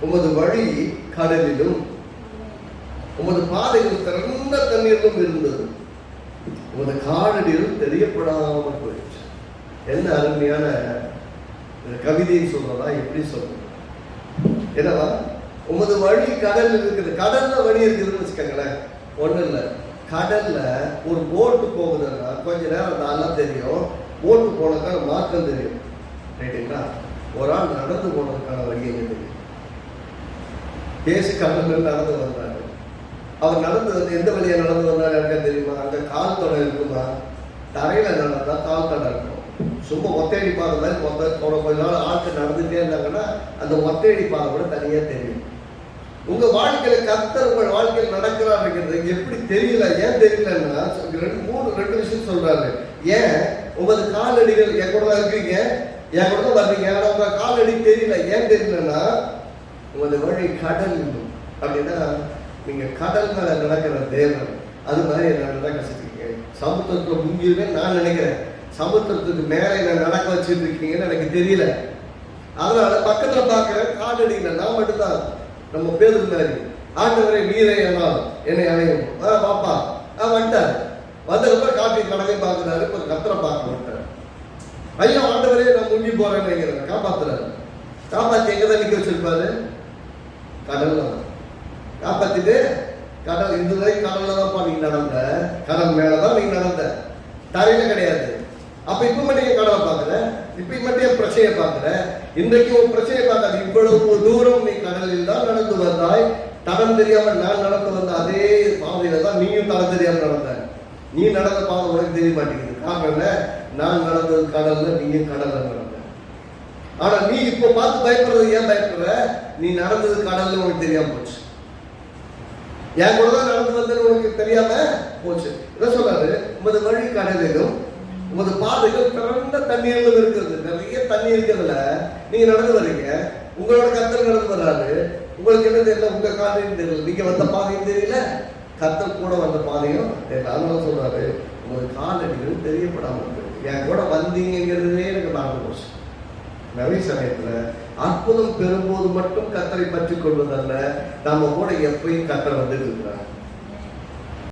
உமது வழி கடலிலும் உமது பாதைகள் திறந்த தண்ணீரிலும் இருந்தது. உமது காலடியில் தெரியப்படாமல் போயிடுச்சு. என்ன அருமையான கவிதைன்னு சொல்றதா, எப்படி சொல்றது? என்னவா, உமது வழி கடல் இருக்குது. கடல்ல வழி இருக்குதுன்னு வச்சுக்கோங்களேன். ஒன்றும் இல்லை, கடல்ல ஒரு போட்டு போகுதுன்னா கொஞ்ச நேரம் நல்லா தெரியும், போட்டு போனதுக்கான மாற்றம் தெரியும், ரைட்டுங்களா? ஒரு ஆள் நடந்து போனதுக்கான வழி என்ன தெரியும்? பேசி கடல்ல நடந்து வந்தாரு. அவர் நடந்து வந்து எந்த வழியா நடந்து வந்தாரு எனக்கு தெரியுமா? அங்க கால் தடை இருக்குமா? தரையில நடந்தா கால் தடை இருக்கும். சும்மா ஒத்தையடி பாதை மாதிரி கொஞ்ச நாள் ஆட்கள் நடந்துட்டே இருந்தாங்கன்னா அந்த ஒத்தையடி பாதை கூட தனியா தெரியும். உங்க வாழ்க்கையில கர்த்தர் உங்கள் வாழ்க்கையில் நடக்கிறாருங்கிறது எப்படி தெரியல? ஏன் தெரியலன்னா ரெண்டு விஷயம் சொல்றாரு. ஏன் உங்களது காலடிகள் என் கூட தான் இருக்கீங்க, என் கூட தான் வர்றீங்க, ஆனா உங்க காலடி தெரியல. ஏன் தெரியலன்னா உங்களது வழி கடல் அப்படின்னா நீங்க கடல் மேல நடக்கிற தேவன் அது மாதிரி நடக்க கசிக்கிறீங்க. சமுத்திரத்துல முங்கிருவேன் நான் நினைக்கிறேன், சமுத்திரத்துக்கு மேலே நான் நடக்க வச்சுட்டு இருக்கீங்கன்னு எனக்கு தெரியல. அதனால பக்கத்துல பாக்குறேன் காலடியில நான் மட்டும்தான். நம்ம பேருக்கு மாதிரி ஆண்டவரை நீரை என்னால் என்னை அணையும் பாப்பா வந்துட்டாரு. வந்ததுக்கப்புறம் காட்டி கடலை பார்க்கிறாரு, இப்போ கத்தரை பார்க்க மாட்டாரு. ஐயா ஆண்டவரே நான் முங்கி போறேன்னு நினைக்கிறேன், காப்பாத்துறாரு. காப்பாத்தி எங்கதான் நிக்க வச்சிருப்பாரு? கடல்ல தான் காப்பாத்திட்டு கடல் இதுவரை கடல்ல தான்ப்பா நீங்க நடந்த, கடல் மேலதான் நீங்க நடந்த, தரையில கிடையாது. அப்ப இப்ப மட்டும் கடலை பாக்குற, இப்ப மட்டும் பிரச்சனையை பாக்குற. இன்றைக்கு ஒரு பிரச்சனையை பார்க்காது. இவ்வளவு தூரம் நீ கடலில் தான் நடந்து வந்தாய், தடம் தெரியாம நான் நடந்து வந்த அதே பாதையில தான் நீயும் தடம் தெரியாம நடந்த. நீ நடந்த பாதை உனக்கு தெரிய மாட்டேங்குது. காரணம் என்ன? நான் நடந்தது கடல்ல, நீயும் கடல்ல நடந்த. ஆனா நீ இப்ப பார்த்து பயப்படுறது ஏன் பயப்படுற? நீ நடந்தது கடல்ல உனக்கு தெரியாம போச்சு. என் கூட தான் நடந்து வந்தது உனக்கு தெரியாம போச்சு. என்ன சொல்றாரு? உமது வழி கடலிலும் உமது பாதைகள் திறந்த தண்ணீரிலும் இருக்கிறது. நிறைய தண்ணி இருக்கிறதுல நீங்க நடந்து வர்றீங்க. உங்களோட கர்த்தர் நடந்து வர்றாரு. உங்களுக்கு என்ன தெரியல? உங்க காலையும் தெரியல, நீங்க வந்த பாதையும் தெரியல, கர்த்தர் கூட வந்த பாதையும் தெரியல. அதனால சொல்றாரு உமது காலடிகள் தெரியப்படாம இருக்கு. என் கூட வந்தீங்கிறதே எனக்கு மறந்து போச்சு. நிறைய சமயத்துல அற்புதம் பெறும்போது மட்டும் கர்த்தரை பற்றி கொள்வதல்ல, நம்ம கூட எப்பயும் கர்த்தர் வந்துட்டு இருக்கிறார்.